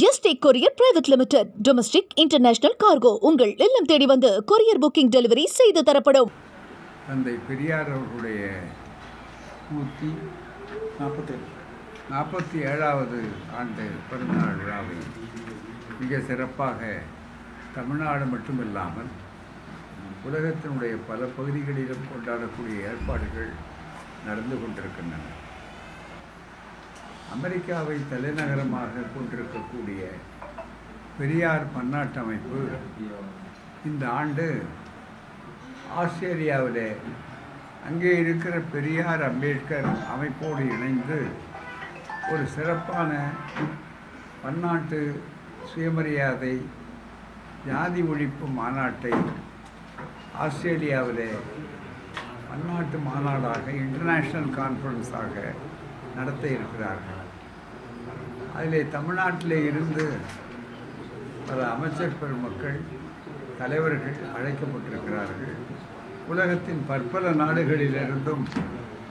Yesterday courier private limited. Domestic international cargo உங்கள் இல்லம் தேடி வந்து கொரியர் புக்கிங் டெலிவரி செய்து தரப்படும். தந்தை பெரியார் அவர்களுடைய 147வது ஆண்டு பிறந்தநாள் விழாவை மிக சிறப்பாக தமிழ்நாடு மட்டுமில்லாமல் உலகத்தினுடைய பல பகுதிகளிலும் கொண்டாடக்கூடிய ஏற்பாடுகள் நடந்து கொண்டிருக்கின்றன. அமெரிக்காவை தலைநகரமாக கொண்டிருக்கக்கூடிய பெரியார் பன்னாட்டு அமைப்பு இந்த ஆண்டு ஆஸ்திரேலியாவில் அங்கே இருக்கிற பெரியார் அம்பேத்கர் அமைப்போடு இணைந்து ஒரு சிறப்பான பன்னாட்டு சுயமரியாதை ஜாதி ஒழிப்பு மாநாட்டை ஆஸ்திரேலியாவில் பன்னாட்டு மாநாடாக இன்டர்நேஷ்னல் கான்ஃபரன்ஸாக நடத்த இருக்கிறார்கள். அதில் தமிழ்நாட்டில் இருந்து பல அமைச்சர் பெருமக்கள் தலைவர்கள் அழைக்கப்பட்டிருக்கிறார்கள். உலகத்தின் பற்பல நாடுகளிலிருந்தும்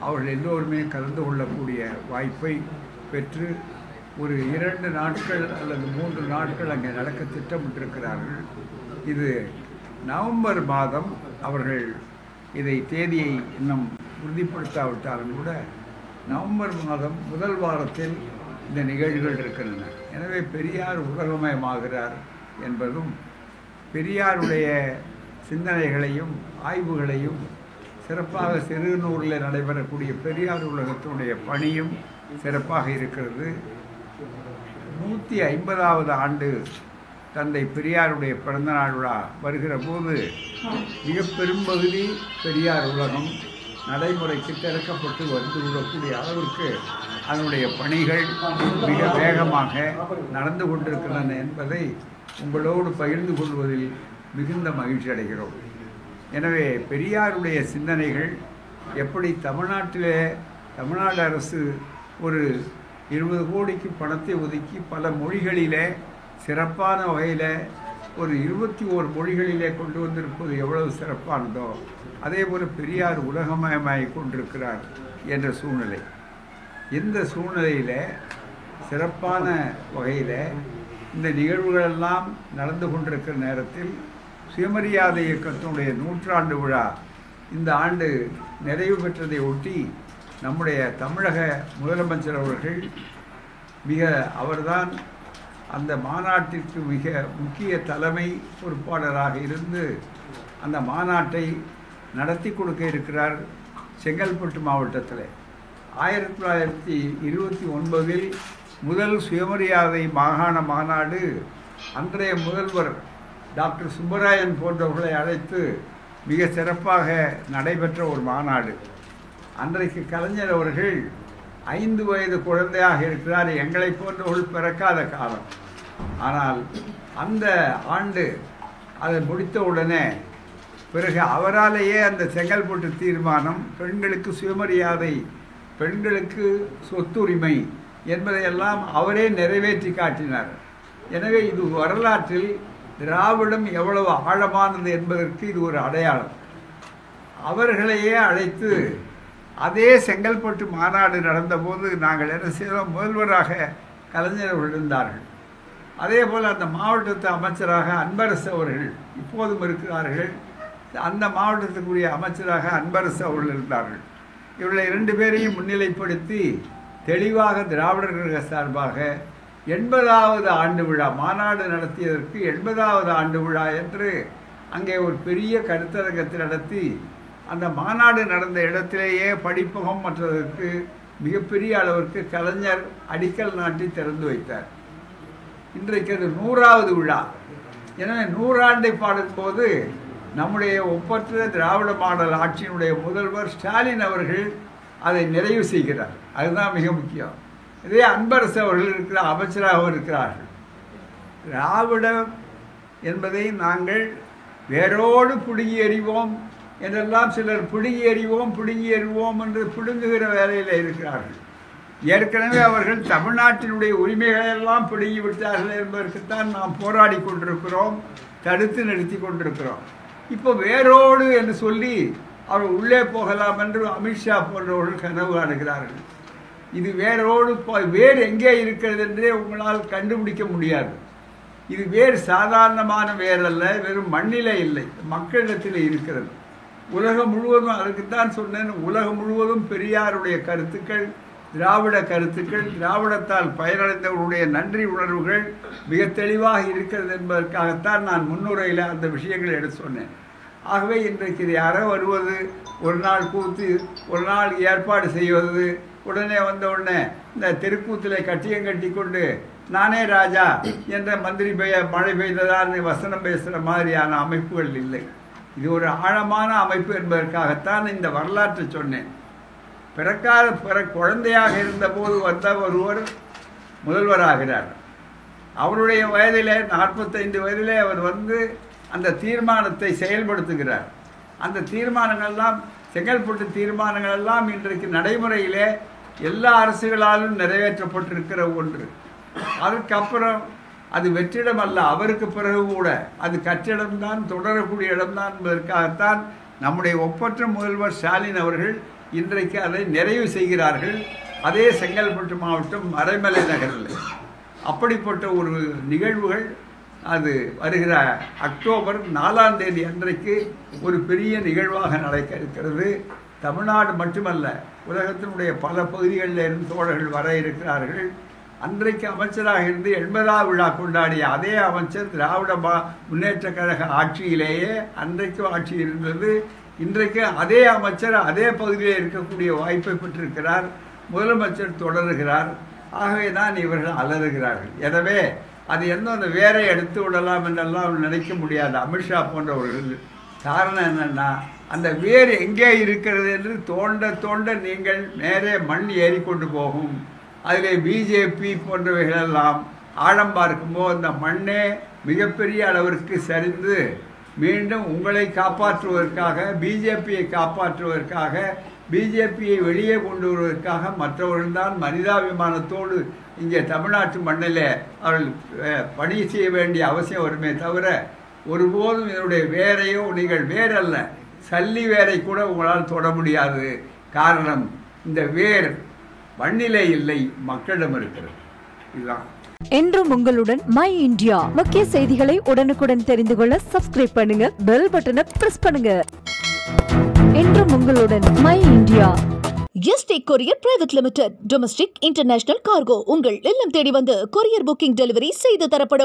அவர்கள் எல்லோருமே கலந்து கொள்ளக்கூடிய வாய்ப்பை பெற்று ஒரு 2 நாட்கள் அல்லது 3 நாட்கள் அங்கே நடக்க திட்டமிட்டிருக்கிறார்கள். இது நவம்பர் மாதம் அவர்கள் இதை தேதியை இன்னும் உறுதிப்படுத்தாவிட்டாலும் கூட நவம்பர் மாதம் முதல் வாரத்தில் இந்த நிகழ்வுகள் இருக்கின்றன. எனவே பெரியார் உலகமயமாகிறார் என்பதும் பெரியாருடைய சிந்தனைகளையும் ஆய்வுகளையும் சிறப்பாக சிறுநூரில் நடைபெறக்கூடிய பெரியார் உலகத்தினுடைய பணியும் சிறப்பாக இருக்கிறது. 150வது ஆண்டு தந்தை பெரியாருடைய பிறந்தநாள் விழா வருகிற போது மிக பெரும்பகுதி பெரியார் உலகம் நடைமுறைக்கு திறக்கப்பட்டு வந்துவிடக்கூடிய அளவிற்கு அதனுடைய பணிகள் மிக வேகமாக நடந்து கொண்டிருக்கின்றன என்பதை உங்களோடு பகிர்ந்து கொள்வதில் மிகுந்த மகிழ்ச்சி அடைகிறோம். எனவே பெரியாருடைய சிந்தனைகள் எப்படி தமிழ்நாடு அரசு ஒரு 20 கோடிக்கு பணத்தை ஒதுக்கி பல மொழிகளிலே சிறப்பான வகையில் ஒரு 21 மொழிகளிலே கொண்டு வந்திருப்பது எவ்வளவு சிறப்பானதோ அதே போல் பெரியார் உலகமயமாகி கொண்டிருக்கிறார் என்ற சூழ்நிலை. இந்த சூழ்நிலையில் சிறப்பான வகையில் இந்த நிகழ்வுகளெல்லாம் நடந்து கொண்டிருக்கிற நேரத்தில் சுயமரியாதை இயக்கத்தினுடைய 100ஆண்டு விழா இந்த ஆண்டு நிறைவு பெற்றதை ஒட்டி நம்முடைய தமிழக முதலமைச்சர் அவர்கள் அவர்தான் அந்த மாநாட்டிற்கு மிக முக்கிய தலைமை பொறுப்பாளராக இருந்து அந்த மாநாட்டை நடத்தி கொடுக்க இருக்கிறார். செங்கல்பட்டு மாவட்டத்தில் 1929 முதல் சுயமரியாதை மாகாண மாநாடு அன்றைய முதல்வர் டாக்டர் சுப்பராயன் போன்றவர்களை அழைத்து மிக சிறப்பாக நடைபெற்ற ஒரு மாநாடு. அன்றைக்கு கலைஞர் அவர்கள் 5 வயது குழந்தையாக இருக்கிறார். எங்களை போன்றவர்கள் பிறக்காத காலம். ஆனால் அந்த ஆண்டு அதை முடித்த உடனே பிறகு அவராலேயே அந்த செங்கல்பட்டு தீர்மானம் பெண்களுக்கு சுயமரியாதை, பெண்களுக்கு சொத்துரிமை என்பதையெல்லாம் அவரே நிறைவேற்றி காட்டினார். எனவே இது வரலாற்றில் திராவிடம் எவ்வளவு ஆழமானது என்பதற்கு இது ஒரு அடையாளம். அவர்களையே அழைத்து அதே செங்கல்பட்டு மாநாடு நடந்தபோது நாங்கள் என்ன செய்தோம், முதல்வராக கலைஞர் அவர்கள் இருந்தார்கள். அதே போல் அந்த மாவட்டத்து அமைச்சராக அன்பரசு அவர்கள் இப்போதும் இருக்கிறார்கள். அந்த மாவட்டத்துக்குரிய அமைச்சராக அன்பரசு அவர்கள் இருந்தார்கள். இவர்களை 2 பேரையும் முன்னிலைப்படுத்தி தெளிவாக திராவிடர் கழக சார்பாக 80வது ஆண்டு விழா மாநாடு நடத்தியதற்கு 80வது ஆண்டு விழா என்று அங்கே ஒரு பெரிய கருத்தரங்கத்தை நடத்தி அந்த மாநாடு நடந்த இடத்திலேயே படிப்பகம் மற்றதற்கு மிகப்பெரிய அளவிற்கு கலைஞர் அடிக்கல் நாட்டி திறந்து வைத்தார். இன்றைக்கு அது 100வது விழா. எனவே 100 ஆண்டை பாடும்போது நம்முடைய ஒப்பற்ற திராவிட மாடல் ஆட்சியினுடைய முதல்வர் ஸ்டாலின் அவர்கள் அதை நிறைவு செய்கிறார். அதுதான் மிக முக்கியம். இதே அன்பரசு அவர்கள் இருக்கிற அமைச்சராக இருக்கிறார்கள். திராவிடம் என்பதை நாங்கள் வேரோடு பிடுங்கி எறிவோம் என்றெல்லாம் சிலர் பிடுங்கி எறிவோம் என்று பிடுங்குகிற வேலையில் இருக்கிறார்கள். ஏற்கனவே அவர்கள் தமிழ்நாட்டினுடைய உரிமைகளெல்லாம் பிடுங்கி விட்டார்கள் என்பதற்குத்தான் நாம் போராடி கொண்டிருக்கிறோம், தடுத்து நிறுத்தி கொண்டிருக்கிறோம். இப்போ வேரோடு என்று சொல்லி அவர் உள்ளே போகலாம் என்று அமித்ஷா போன்றவர்கள் கனவு காணுகிறார்கள். இது வேரோடு வேர் எங்கே இருக்கிறது என்றே உங்களால் கண்டுபிடிக்க முடியாது. இது வேர் சாதாரணமான வேர் அல்ல, வெறும் மண்ணிலே இல்லை, மக்களிடத்தில் இருக்கிறது. உலகம் முழுவதும், அதுக்குத்தான் சொன்னேன், உலகம் முழுவதும் பெரியாருடைய கருத்துக்கள், திராவிட கருத்துக்கள், திராவிடத்தால் பயனடைந்தவர்களுடைய நன்றி உணர்வுகள் மிக தெளிவாக இருக்கிறது என்பதற்காகத்தான் நான் முன்னுரையில் அந்த விஷயங்களை எடுத்து சொன்னேன். ஆகவே இன்றைக்கு இது யாரோ வருவது, ஒரு நாள் கூத்து, ஒரு நாள் ஏற்பாடு செய்வது, உடனே வந்த உடனே இந்த தெருக்கூத்தில் கட்டியம் கட்டி கொண்டு நானே ராஜா என்ற மந்திரி மழை பெய்ததால் வசனம் பேசுகிற மாதிரியான அமைப்புகள் இல்லை. இது ஒரு ஆழமான அமைப்பு என்பதற்காகத்தான் இந்த வரலாற்றை சொன்னேன். குழந்தையாக இருந்தபோது வந்த ஒருவர் முதல்வராகிறார். அவருடைய வயதிலே 45 வயதிலே அவர் வந்து அந்த தீர்மானத்தை செயல்படுத்துகிறார். அந்த தீர்மானங்கள்லாம், செங்கல்பட்டு தீர்மானங்கள் எல்லாம் இன்றைக்கு நடைமுறையிலே எல்லா அரசுகளாலும் நிறைவேற்றப்பட்டிருக்கிற ஒன்று. அதுக்கப்புறம் அது வெற்றிடம் அல்ல, அவருக்கு பிறகு கூட அது கற்றிடம்தான், தொடரக்கூடிய இடம்தான் என்பதற்காகத்தான் நம்முடைய ஒப்பற்ற முதல்வர் ஸ்டாலின் அவர்கள் இன்றைக்கு அதை நிறைவு செய்கிறார்கள். அதே செங்கல்பட்டு மாவட்டம் மறைமலை நகரில் அப்படிப்பட்ட ஒரு நிகழ்வுகள் அது வருகிற அக்டோபர் 4ஆம் தேதி அன்றைக்கு ஒரு பெரிய நிகழ்வாக நடக்க இருக்கிறது. தமிழ்நாடு மட்டுமல்ல, உலகத்தினுடைய பல பகுதிகளில் இருந்து தோழர்கள் வர இருக்கிறார்கள். அன்றைக்கு அமைச்சராக இருந்து 80ஆம் விழா கொண்டாடிய அதே அமைச்சர் திராவிட முன்னேற்ற கழக ஆட்சியிலேயே அன்றைக்கு ஆட்சி இருந்தது. இன்றைக்கு அதே அமைச்சர் அதே பகுதியில் இருக்கக்கூடிய வாய்ப்பை பெற்றிருக்கிறார். முதலமைச்சர் தொடருகிறார். ஆகவே தான் இவர்கள் அலறுகிறார்கள். எனவே அது அந்த வேரை எடுத்து விடலாம் என்றெல்லாம் நினைக்க முடியாது அமித்ஷா போன்றவர்கள். காரணம் என்னென்னா, அந்த வேர் எங்கே இருக்கிறது என்று தோண்ட தோண்ட நீங்கள் நேரே மண் ஏறிக்கொண்டு போகும். அதில் பிஜேபி போன்றவைகளெல்லாம் ஆழம் பார்க்கும்போது அந்த மண்ணே மிகப்பெரிய அளவிற்கு சரிந்து மீண்டும் உங்களை காப்பாற்றுவதற்காக, பிஜேபியை காப்பாற்றுவதற்காக, பிஜேபியை வெளியே கொண்டு வருவதற்காக மற்றவர்கள்தான் மனிதாபிமானத்தோடு இங்கே தமிழ்நாட்டு மண்ணில் அவர்கள் பணி செய்ய வேண்டிய அவசியம் வருமே தவிர, ஒருபோதும் இதனுடைய வேரையோ, நீங்கள் வேரல்ல, சல்லி வேரை கூட உங்களால் தொட முடியாது. காரணம், இந்த வேர் மண்ணிலே இல்லை, மக்களிடம் இருக்கிறது. இதுதான். என்றும் உங்களுடன் மை இந்தியா. முக்கிய செய்திகளை உடனுக்குடன் தெரிந்து கொள்ள சப்ஸ்கிரைப் பண்ணுங்க, பெல் பட்டனை பிரஸ் பண்ணுங்க. என்றும் உங்களுடன் my India. Yesterday courier private limited. Domestic international cargo உங்கள் இல்லம் தேடி வந்து கொரியர் புக்கிங் டெலிவரி செய்து தரப்படும்.